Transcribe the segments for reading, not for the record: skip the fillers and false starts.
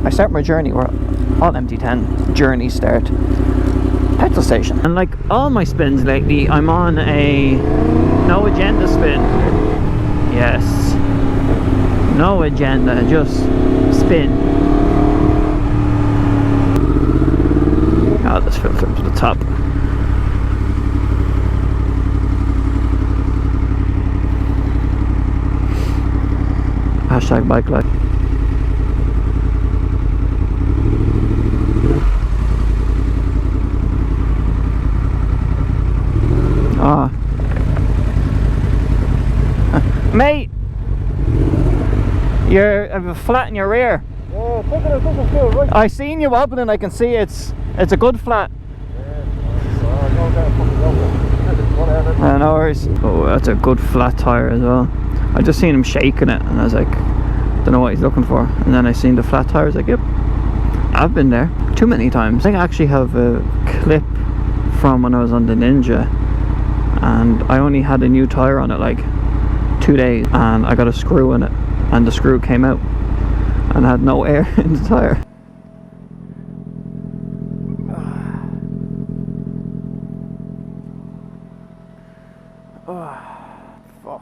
I start my journey where all MT10 journeys start. Petrol station. And like all my spins lately, I'm on a no agenda spin. Yes. No agenda, just spin. Oh, this filter to the top. Hashtag bike life. Ah. Mate! You have a flat in your rear. Yeah, taking it doesn't feel right. I seen you wobbling, I can see it's a good flat. Yeah, no worries. Oh, that's a good flat tyre as well. I just seen him shaking it and I was like, don't know what he's looking for. And then I seen the flat tyre, I was like, yep, I've been there too many times. I think I actually have a clip from when I was on the Ninja and I only had a new tyre on it like 2 days and I got a screw in it and the screw came out and had no air in the tyre.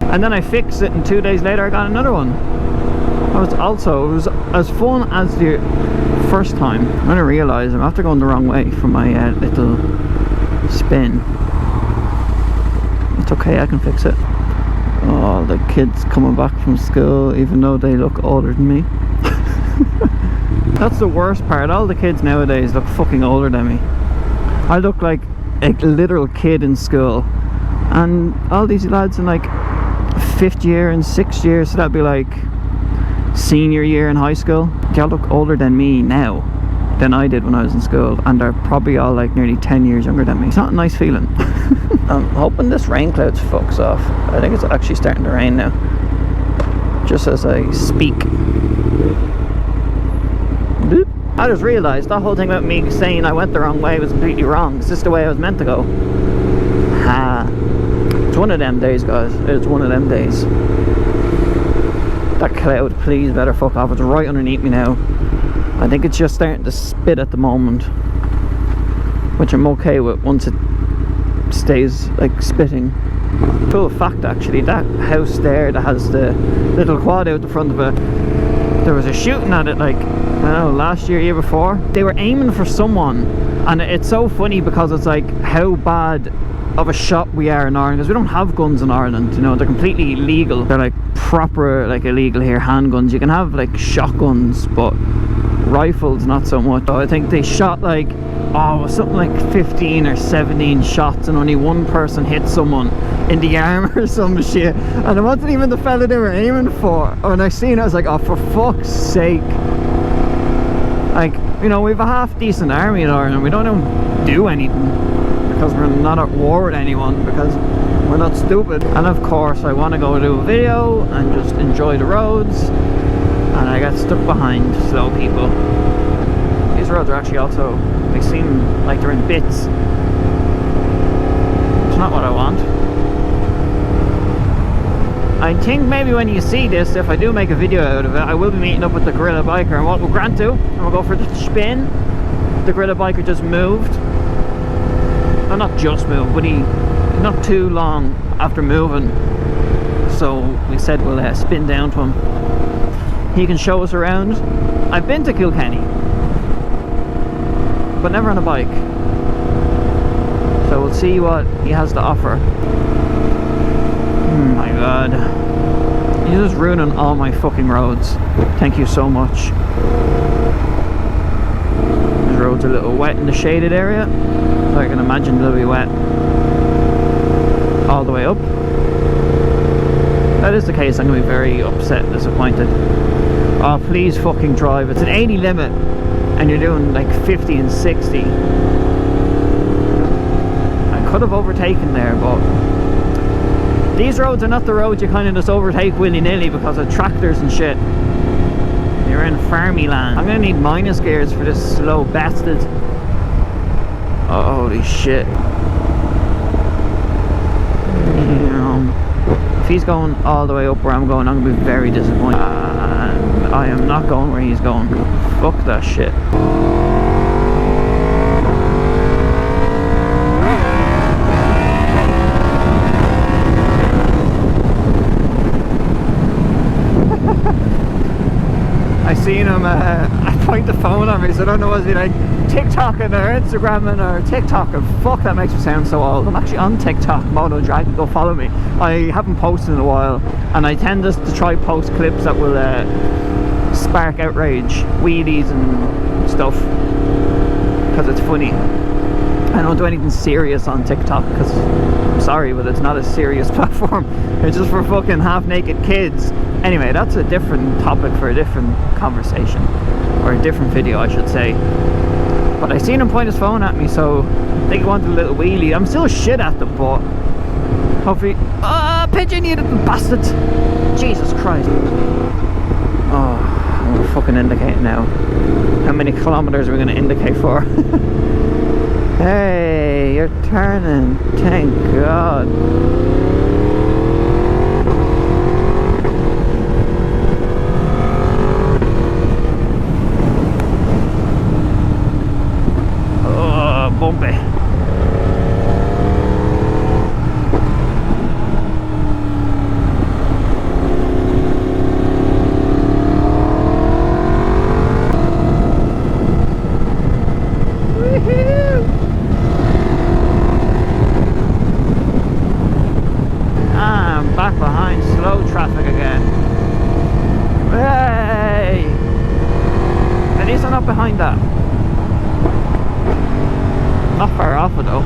And then I fixed it and 2 days later I got another one. It was as fun as the first time. When I realised I'm after going the wrong way from my little spin. It's okay, I can fix it. Oh, the kids coming back from school even though they look older than me. That's the worst part. All the kids nowadays look fucking older than me. I look like a literal kid in school and all these lads in like 5th year and 6th year, so that'd be like senior year in high school. They all look older than me now than I did when I was in school, and they're probably all like nearly 10 years younger than me. It's not a nice feeling. I'm hoping this rain cloud fucks off. I think it's actually starting to rain now, just as I speak. Boop. I just realised that whole thing about me saying I went the wrong way was completely wrong. Is this the way I was meant to go? Ha. It's one of them days, guys. It's one of them days. That cloud, please better fuck off. It's right underneath me now. I think it's just starting to spit at the moment, which I'm okay with once it stays like spitting. Cool fact actually, that house there that has the little quad out the front of it, there was a shooting at it like, I don't know, last year before. They were aiming for someone, and it's so funny because it's like how bad of a shot we are in Ireland, because we don't have guns in Ireland, you know. They're completely illegal. They're like proper like illegal here. Handguns, you can have like shotguns, but rifles not so much. So I think they shot like, oh, something like 15 or 17 shots and only one person hit someone in the arm or some shit, and it wasn't even the fella they were aiming for. When I seen it I was like, oh, for fuck's sake. Like, you know, we have a half decent army in Ireland. We don't do anything because we're not at war with anyone, because we're not stupid. And of course I want to go do a video and just enjoy the roads, and I got stuck behind slow people. These roads are actually also, they seem like they're in bits. It's not what I want. I think maybe when you see this, if I do make a video out of it, I will be meeting up with the Gorilla Biker, and what we'll grant to, and we'll go for the spin. The Gorilla Biker just moved. Well, not just moved, but he not too long after moving, so we said we'll spin down to him. He can show us around. I've been to Kilkenny, but never on a bike, so we'll see what he has to offer. Oh my god, you're just ruining all my fucking roads. Thank you so much. This road's a little wet in the shaded area, so I can imagine they'll be wet all the way up. If that is the case, I'm going to be very upset and disappointed. Oh, please fucking drive. It's an 80 limit and you're doing like 50 and 60. I could have overtaken there, but these roads are not the roads you kind of just overtake willy-nilly because of tractors and shit. You're in farmy land. I'm going to need minus gears for this slow bastard. Oh, holy shit. If he's going all the way up where I'm going, I'm going to be very disappointed. And I am not going where he's going. Fuck that shit. I seen him point the phone at me, so I don't know, was he like TikToking or Instagramming or TikToking? Fuck, that makes me sound so old. I'm actually on TikTok, Mono Dragon, go follow me. I haven't posted in a while, and I tend just to try post clips that will spark outrage, wheelies and stuff, because it's funny. I don't do anything serious on TikTok, because I'm sorry, but it's not a serious platform. It's just for fucking half-naked kids. Anyway, that's a different topic for a different conversation, or a different video I should say. But I seen him point his phone at me, so I think he wanted a little wheelie. I'm still shit at them, but hopefully... pigeon, you little bastard! Jesus Christ. Oh, I'm gonna fucking indicate now. How many kilometers are we gonna indicate for? Hey, you're turning, thank God. Oh, bumpy. Back behind slow traffic again. Hey! At least I'm not behind that. Not far off it though.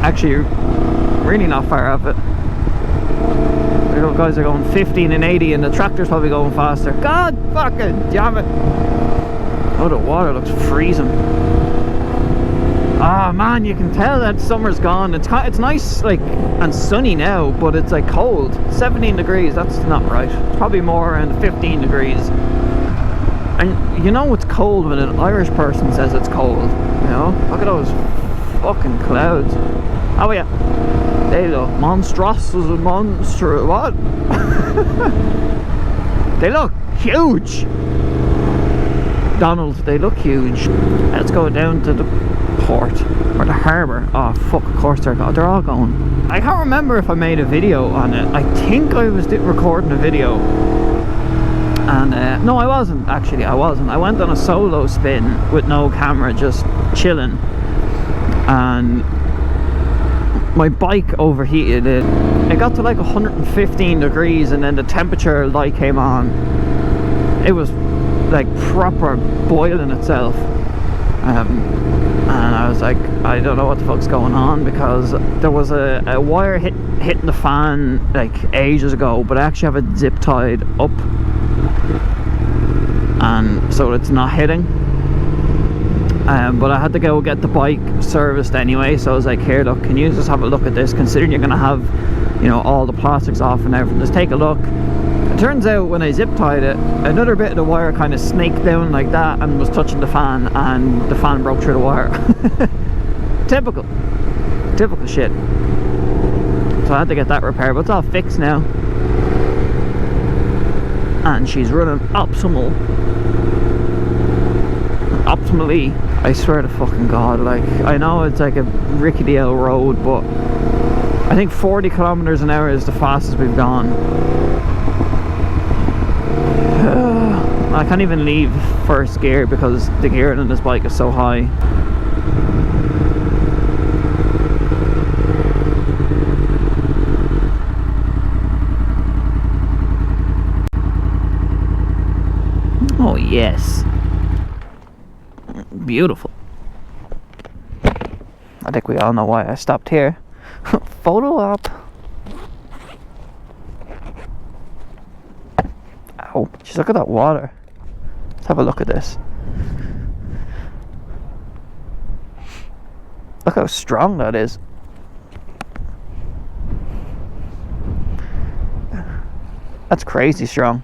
Actually, really not far off it. The little guys are going 15 and 80 and the tractor's probably going faster. God fucking damn it! Oh, the water looks freezing. Ah, man, you can tell that summer's gone. It's nice, like, and sunny now, but it's like cold. 17 degrees, that's not right. It's probably more around 15 degrees. And you know it's cold when an Irish person says it's cold, you know? Look at those fucking clouds. Oh yeah, they look monstrous as a monster. What? They look huge. Donald, they look huge. Let's go down to the port or the harbour. Oh fuck, of course they're all going. I can't remember if I made a video on it. I think I was recording a video, and no, I wasn't actually. I went on a solo spin with no camera, just chilling, and my bike overheated. It got to like 115 degrees, and then the temperature light came on. It was like proper boiling itself. And I was like, I don't know what the fuck's going on, because there was a wire hitting the fan like ages ago, but I actually have it zip tied up, and so it's not hitting. But I had to go get the bike serviced anyway, so I was like, here, look, can you just have a look at this, considering you're gonna have, you know, all the plastics off and everything, just take a look. It turns out when I zip tied it, another bit of the wire kind of snaked down like that and was touching the fan, and the fan broke through the wire. Typical shit. So I had to get that repaired, but it's all fixed now. And she's running optimally. I swear to fucking God, like, I know it's like a rickety old road, but I think 40 kilometers an hour is the fastest we've gone. I can't even leave first gear because the gearing on this bike is so high. Oh yes, beautiful. I think we all know why I stopped here. Photo op. Ow, just look at that water. Let's have a look at this. Look how strong that is. That's crazy strong.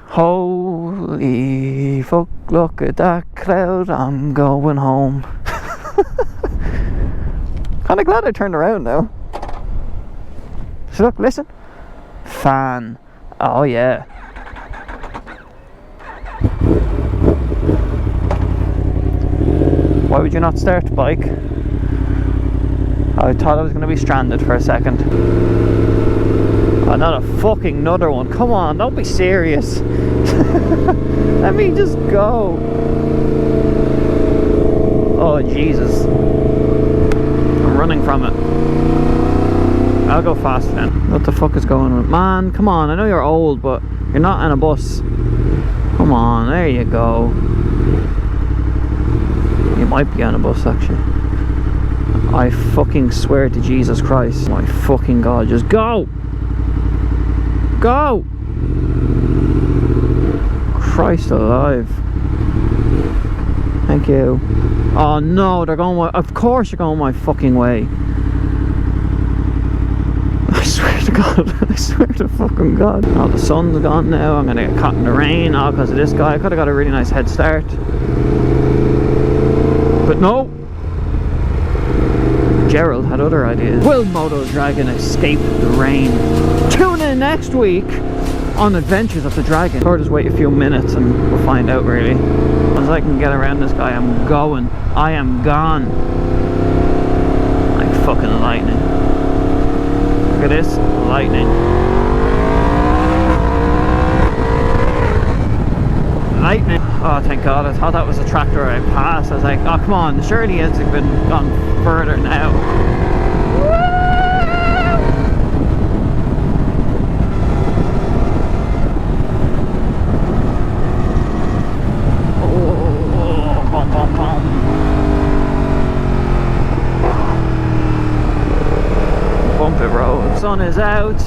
Holy fuck, look at that cloud. I'm going home. Kinda glad I turned around now. So look, listen. Fan. Oh yeah. Why would you not start the bike? I thought I was going to be stranded for a second. Oh, not a fucking another one. Come on, don't be serious. Let me just go. Oh, Jesus. I'm running from it. I'll go fast then. What the fuck is going on? Man, come on. I know you're old, but you're not on a bus. Come on, there you go. You might be on a bus, actually. I fucking swear to Jesus Christ. My fucking God, just go! Go! Christ alive. Thank you. Oh no, they're going my... Of course you're going my fucking way. I swear to God. I swear to fucking God. Oh, the sun's gone now. I'm gonna get caught in the rain all because of this guy. I could have got a really nice head start. But no. Gerald had other ideas. Will Moto Dragon escape the rain? Tune in next week on Adventures of the Dragon. Or just wait a few minutes and we'll find out, really. As I can get around this guy, I'm going. I am gone. Like fucking lightning. Look at this. Lightning. Lightning. Oh, thank God. I thought that was a tractor I passed. I was like, oh, come on. Surely it's been gone further now. Oh, bum, bum, bum. Bump it road. Sun is out.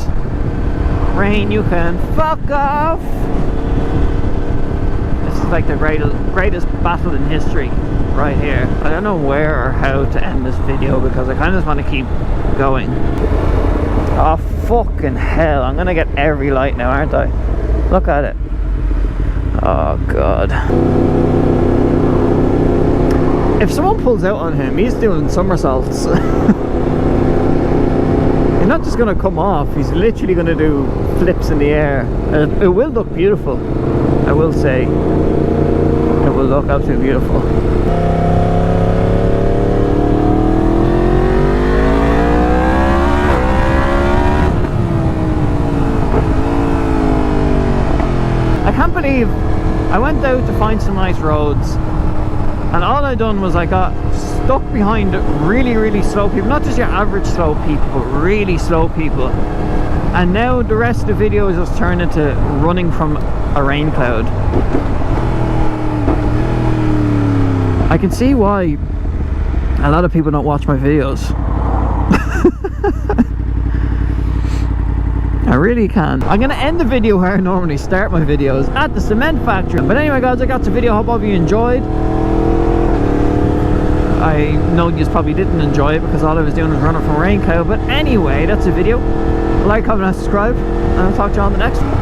Rain, you can fuck off. Like the greatest battle in history right here. I don't know where or how to end this video because I kind of just want to keep going. Oh fucking hell, I'm gonna get every light now, aren't I? Look at it. Oh God. If someone pulls out on him, he's doing somersaults. He's not just gonna come off, he's literally gonna do flips in the air. It will look beautiful, I will say. It will look absolutely beautiful. I can't believe I went out to find some nice roads and all I done was I got stuck behind really slow people. Not just your average slow people, but really slow people. And now the rest of the video is just turned into running from a rain cloud. I can see why a lot of people don't watch my videos. I really can. I'm going to end the video where I normally start my videos, at the cement factory. But anyway guys, I got the video. Hope all of you enjoyed. I know you probably didn't enjoy it because all I was doing was running from a rain cloud. But anyway, that's the video. Like, comment and subscribe, and I'll talk to you on the next one.